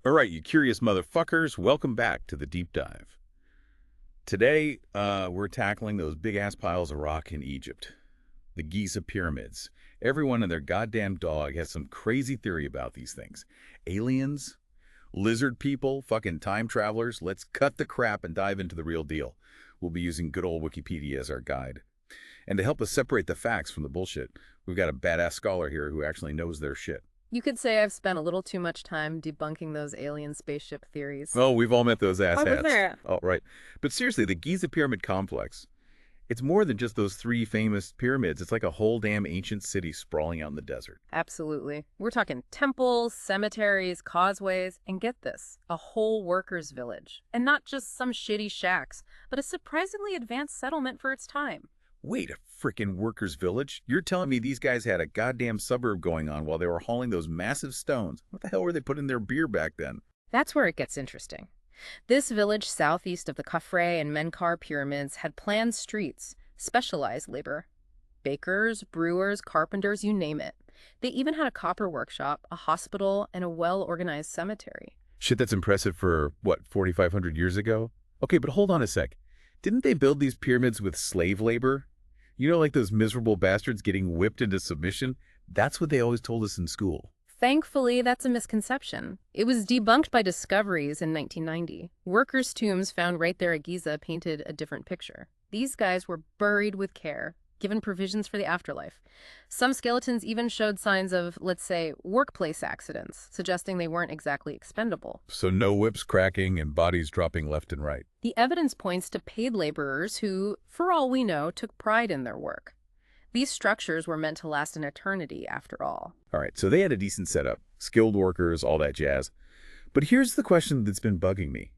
All right, you curious motherfuckers, welcome back to the deep dive. Today, we're tackling those big-ass piles of rock in Egypt, the Giza Pyramids. Everyone and their goddamn dog has some crazy theory about these things. Aliens, lizard people, fucking time travelers. Let's cut the crap and dive into the real deal. We'll be using good old Wikipedia as our guide. And to help us separate the facts from the bullshit, we've got a badass scholar here who actually knows their shit. You could say I've spent a little too much time debunking those alien spaceship theories. Oh, we've all met those asshats. Over there. Oh, right. But seriously, the Giza Pyramid Complex, it's more than just those three famous pyramids. It's like a whole damn ancient city sprawling out in the desert. Absolutely. We're talking temples, cemeteries, causeways, and get this, a whole workers' village. And not just some shitty shacks, but a surprisingly advanced settlement for its time. Wait, a frickin' workers' village? You're telling me these guys had a goddamn suburb going on while they were hauling those massive stones? What the hell were they putting in their beer back then? That's where it gets interesting. This village southeast of the Khafre and Menkaure pyramids had planned streets, specialized labor. Bakers, brewers, carpenters, you name it. They even had a copper workshop, a hospital, and a well-organized cemetery. Shit, that's impressive for, what, 4,500 years ago? Okay, but hold on a sec. Didn't they build these pyramids with slave labor? You know, like those miserable bastards getting whipped into submission? That's what they always told us in school. Thankfully, that's a misconception. It was debunked by discoveries in 1990. Workers' tombs found right there at Giza painted a different picture. These guys were buried with care, given provisions for the afterlife. Some skeletons even showed signs of, let's say, workplace accidents, suggesting they weren't exactly expendable. So no whips cracking and bodies dropping left and right. The evidence points to paid laborers who, for all we know, took pride in their work. These structures were meant to last an eternity, after all. All right, so they had a decent setup, skilled workers, all that jazz. But here's the question that's been bugging me.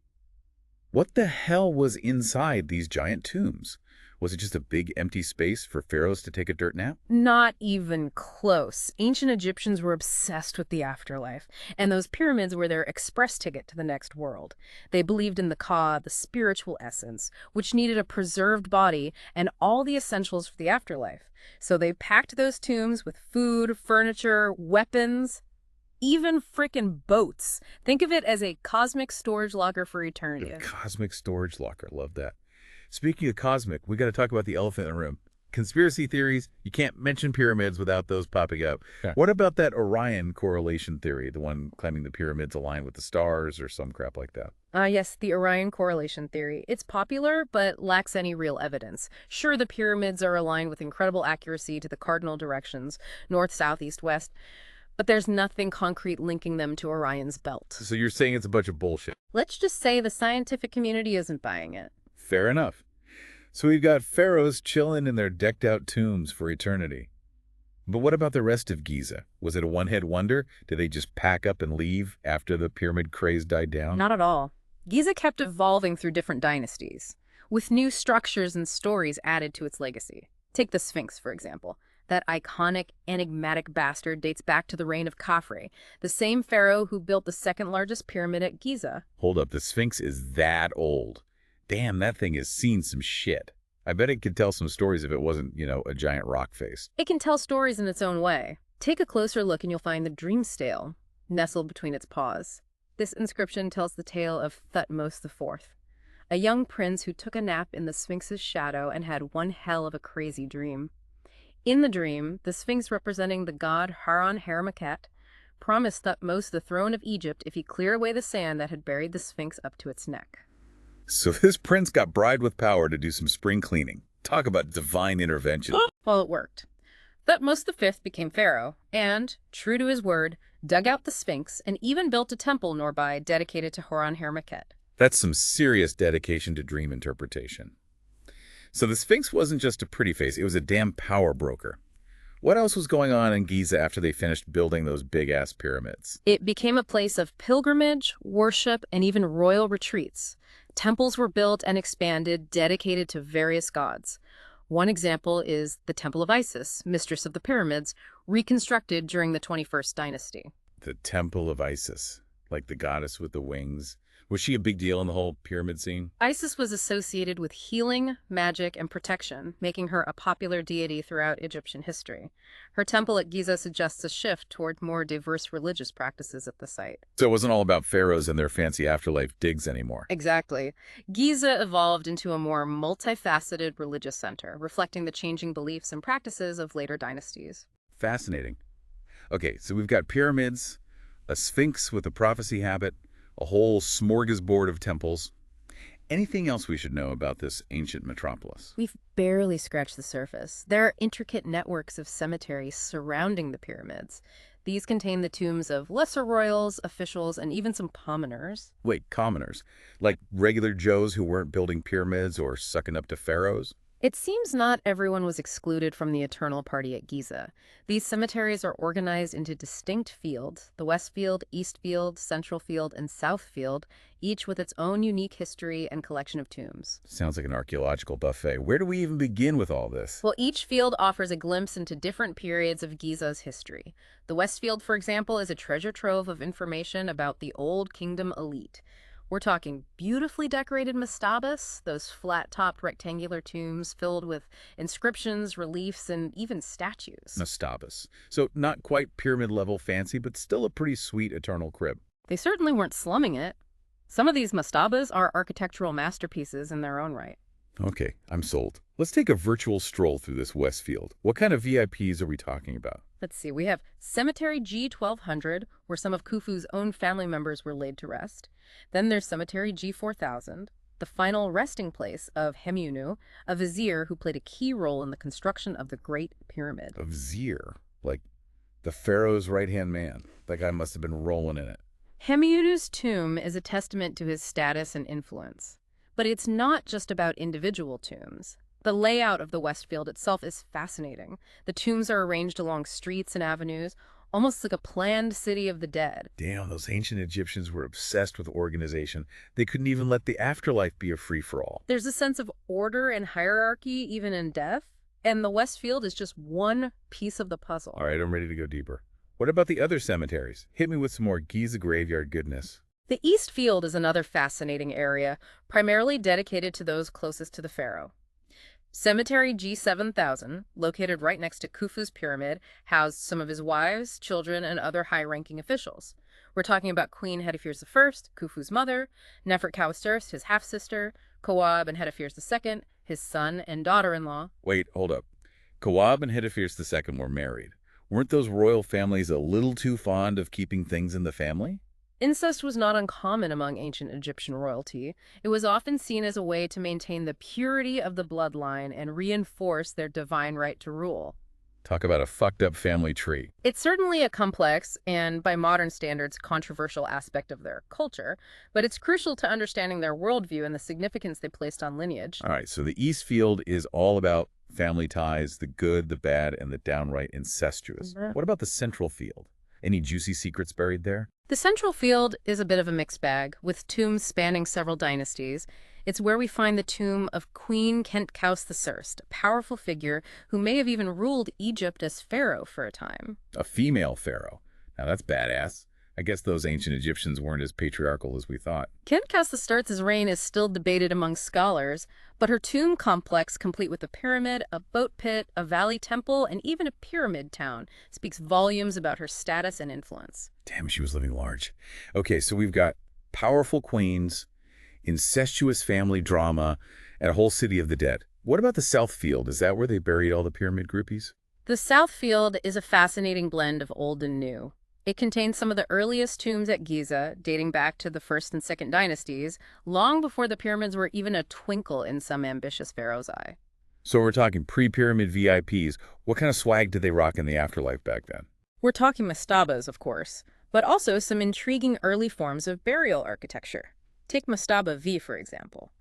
What the hell was inside these giant tombs? Was it just a big empty space for pharaohs to take a dirt nap? Not even close. Ancient Egyptians were obsessed with the afterlife, and those pyramids were their express ticket to the next world. They believed in the Ka, the spiritual essence, which needed a preserved body and all the essentials for the afterlife. So they packed those tombs with food, furniture, weapons, even frickin' boats. Think of it as a cosmic storage locker for eternity. A cosmic storage locker, love that. Speaking of cosmic, we got to talk about the elephant in the room. Conspiracy theories, you can't mention pyramids without those popping up. Yeah. What about that Orion correlation theory, the one claiming the pyramids align with the stars or some crap like that? Yes, the Orion correlation theory. It's popular, but lacks any real evidence. Sure, the pyramids are aligned with incredible accuracy to the cardinal directions, north, south, east, west, but there's nothing concrete linking them to Orion's belt. So you're saying it's a bunch of bullshit? Let's just say the scientific community isn't buying it. Fair enough. So we've got pharaohs chilling in their decked-out tombs for eternity. But what about the rest of Giza? Was it a one-hit wonder? Did they just pack up and leave after the pyramid craze died down? Not at all. Giza kept evolving through different dynasties, with new structures and stories added to its legacy. Take the Sphinx, for example. That iconic, enigmatic bastard dates back to the reign of Khafre, the same pharaoh who built the second-largest pyramid at Giza. Hold up, the Sphinx is that old. Damn, that thing has seen some shit. I bet it could tell some stories if it wasn't, you know, a giant rock face. It can tell stories in its own way. Take a closer look and you'll find the dream stele nestled between its paws. This inscription tells the tale of Thutmose IV, a young prince who took a nap in the Sphinx's shadow and had one hell of a crazy dream. In the dream, the Sphinx, representing the god Haron-Harmaket, promised Thutmose the throne of Egypt if he cleared away the sand that had buried the Sphinx up to its neck. So this prince got bribed with power to do some spring cleaning. Talk about divine intervention. Well, it worked. Thutmose V became pharaoh and, true to his word, dug out the Sphinx and even built a temple nearby dedicated to Haron-Harmaket. That's some serious dedication to dream interpretation. So the Sphinx wasn't just a pretty face, it was a damn power broker. What else was going on in Giza after they finished building those big-ass pyramids? It became a place of pilgrimage, worship, and even royal retreats. Temples were built and expanded, dedicated to various gods. One example is the Temple of Isis, mistress of the pyramids, reconstructed during the 21st dynasty. The Temple of Isis. like the goddess with the wings. Was she a big deal in the whole pyramid scene? Isis was associated with healing, magic, and protection, making her a popular deity throughout Egyptian history. Her temple at Giza suggests a shift toward more diverse religious practices at the site. So it wasn't all about pharaohs and their fancy afterlife digs anymore. Exactly. Giza evolved into a more multifaceted religious center, reflecting the changing beliefs and practices of later dynasties. Fascinating. Okay, so we've got pyramids, a sphinx with a prophecy habit, a whole smorgasbord of temples. Anything else we should know about this ancient metropolis? We've barely scratched the surface. There are intricate networks of cemeteries surrounding the pyramids. These contain the tombs of lesser royals, officials, and even some commoners. Wait, commoners? Like regular Joes who weren't building pyramids or sucking up to pharaohs? It seems not everyone was excluded from the Eternal Party at Giza. These cemeteries are organized into distinct fields, the West Field, East Field, Central Field, and South Field, each with its own unique history and collection of tombs. Sounds like an archaeological buffet. Where do we even begin with all this? Well, each field offers a glimpse into different periods of Giza's history. The West Field, for example, is a treasure trove of information about the Old Kingdom elite. We're talking beautifully decorated mastabas, those flat-topped rectangular tombs filled with inscriptions, reliefs, and even statues. Mastabas. So not quite pyramid-level fancy, but still a pretty sweet eternal crib. They certainly weren't slumming it. Some of these mastabas are architectural masterpieces in their own right. Okay, I'm sold. Let's take a virtual stroll through this Westfield. What kind of VIPs are we talking about? Let's see, we have Cemetery G1200, where some of Khufu's own family members were laid to rest. Then there's Cemetery G4000, the final resting place of Hemiunu, a vizier who played a key role in the construction of the Great Pyramid. A vizier? Like the pharaoh's right-hand man. That guy must have been rolling in it. Hemiunu's tomb is a testament to his status and influence. But it's not just about individual tombs. The layout of the Westfield itself is fascinating. The tombs are arranged along streets and avenues, almost like a planned city of the dead. Damn, those ancient Egyptians were obsessed with organization. They couldn't even let the afterlife be a free-for-all. There's a sense of order and hierarchy even in death, and the Westfield is just one piece of the puzzle. All right, I'm ready to go deeper. What about the other cemeteries? Hit me with some more Giza graveyard goodness. The East Field is another fascinating area, primarily dedicated to those closest to the pharaoh. Cemetery G7000, located right next to Khufu's pyramid, housed some of his wives, children, and other high-ranking officials. We're talking about Queen Hetepheres I, Khufu's mother, Nefertkawisert, his half-sister, Kawab and Hetepheres II, his son and daughter-in-law. Wait, hold up. Kawab and Hetepheres II were married. Weren't those royal families a little too fond of keeping things in the family? Incest was not uncommon among ancient Egyptian royalty. It was often seen as a way to maintain the purity of the bloodline and reinforce their divine right to rule. Talk about a fucked up family tree. It's certainly a complex and, by modern standards, controversial aspect of their culture, but it's crucial to understanding their worldview and the significance they placed on lineage. All right, so the East Field is all about family ties, the good, the bad, and the downright incestuous. What about the Central Field? Any juicy secrets buried there? The Central Field is a bit of a mixed bag, with tombs spanning several dynasties. It's where we find the tomb of Queen Khentkaus I, a powerful figure who may have even ruled Egypt as pharaoh for a time. A female pharaoh. Now that's badass. I guess those ancient Egyptians weren't as patriarchal as we thought. Khentkaus I's reign is still debated among scholars, but her tomb complex, complete with a pyramid, a boat pit, a valley temple, and even a pyramid town, speaks volumes about her status and influence. Damn, she was living large. Okay, so we've got powerful queens, incestuous family drama, and a whole city of the dead. What about the South Field? Is that where they buried all the pyramid groupies? The South Field is a fascinating blend of old and new. It contains some of the earliest tombs at Giza, dating back to the First and Second Dynasties, long before the pyramids were even a twinkle in some ambitious pharaoh's eye. So we're talking pre-pyramid VIPs. What kind of swag did they rock in the afterlife back then? We're talking mastabas, of course, but also some intriguing early forms of burial architecture. Take Mastaba V, for example.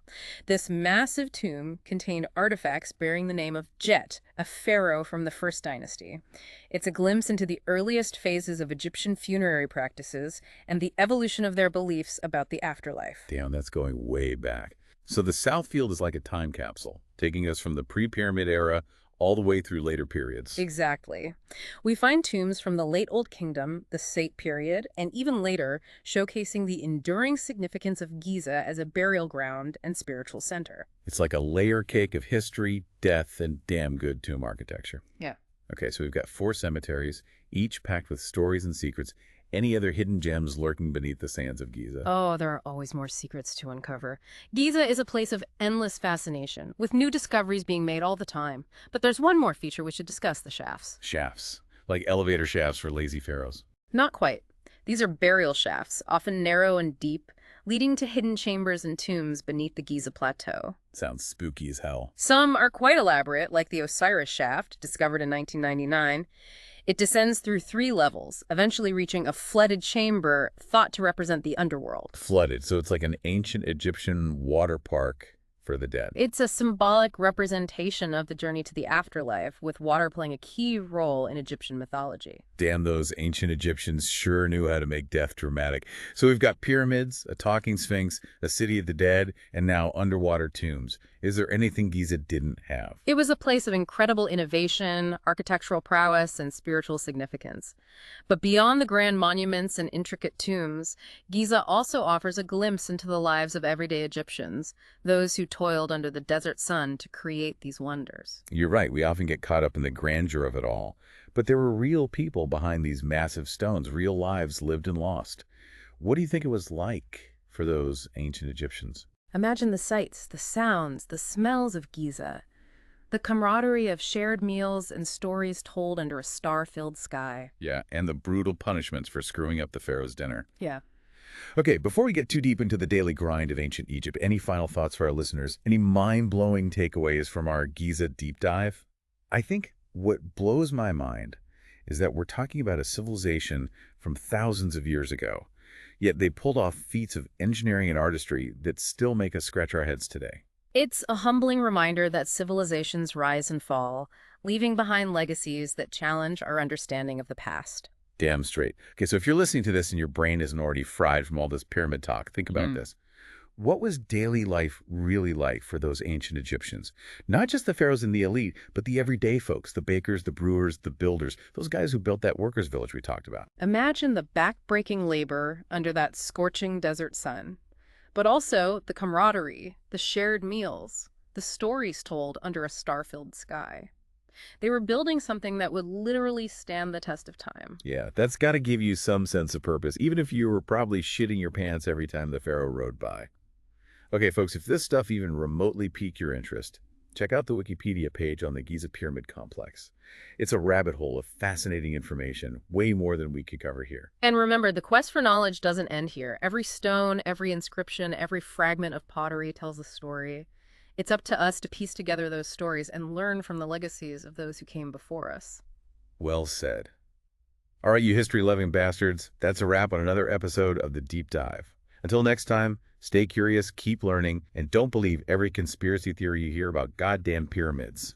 This massive tomb contained artifacts bearing the name of Jet, a pharaoh from the First Dynasty. It's a glimpse into the earliest phases of Egyptian funerary practices and the evolution of their beliefs about the afterlife. Damn, that's going way back. So the South Field is like a time capsule, taking us from the pre-pyramid era all the way through later periods. Exactly. We find tombs from the late Old Kingdom, the Sate period, and even later, showcasing the enduring significance of Giza as a burial ground and spiritual center. It's like a layer cake of history, death, and damn good tomb architecture. Yeah. Okay, so we've got 4 cemeteries, each packed with stories and secrets. Any other hidden gems lurking beneath the sands of Giza? Oh, there are always more secrets to uncover. Giza is a place of endless fascination, with new discoveries being made all the time. But there's one more feature we should discuss: the shafts. Shafts, like elevator shafts for lazy pharaohs. Not quite. These are burial shafts, often narrow and deep, leading to hidden chambers and tombs beneath the Giza Plateau. Sounds spooky as hell. Some are quite elaborate, like the Osiris shaft, discovered in 1999. It descends through 3 levels, eventually reaching a flooded chamber thought to represent the underworld. Flooded, so it's like an ancient Egyptian water park for the dead. It's a symbolic representation of the journey to the afterlife, with water playing a key role in Egyptian mythology. Damn, those ancient Egyptians sure knew how to make death dramatic. So we've got pyramids, a talking sphinx, a city of the dead, and now underwater tombs. Is there anything Giza didn't have? It was a place of incredible innovation, architectural prowess, and spiritual significance. But beyond the grand monuments and intricate tombs, Giza also offers a glimpse into the lives of everyday Egyptians, those who toiled under the desert sun to create these wonders. You're right, we often get caught up in the grandeur of it all. But there were real people behind these massive stones, real lives lived and lost. What do you think it was like for those ancient Egyptians? Imagine the sights, the sounds, the smells of Giza, the camaraderie of shared meals and stories told under a star-filled sky. Yeah, and the brutal punishments for screwing up the pharaoh's dinner. Yeah. Okay, before we get too deep into the daily grind of ancient Egypt, any final thoughts for our listeners? Any mind-blowing takeaways from our Giza deep dive? I think what blows my mind is that we're talking about a civilization from thousands of years ago, yet they pulled off feats of engineering and artistry that still make us scratch our heads today. It's a humbling reminder that civilizations rise and fall, leaving behind legacies that challenge our understanding of the past. Damn straight. Okay, so if you're listening to this and your brain isn't already fried from all this pyramid talk, think about this. What was daily life really like for those ancient Egyptians? Not just the pharaohs and the elite, but the everyday folks, the bakers, the brewers, the builders, those guys who built that workers' village we talked about. Imagine the back-breaking labor under that scorching desert sun, but also the camaraderie, the shared meals, the stories told under a star-filled sky. They were building something that would literally stand the test of time. Yeah, that's got to give you some sense of purpose, even if you were probably shitting your pants every time the pharaoh rode by. Okay, folks, if this stuff even remotely piqued your interest, check out the Wikipedia page on the Giza Pyramid Complex. It's a rabbit hole of fascinating information, way more than we could cover here. And remember, the quest for knowledge doesn't end here. Every stone, every inscription, every fragment of pottery tells a story. It's up to us to piece together those stories and learn from the legacies of those who came before us. Well said. All right, you history-loving bastards, that's a wrap on another episode of The Deep Dive. Until next time, stay curious, keep learning, and don't believe every conspiracy theory you hear about goddamn pyramids.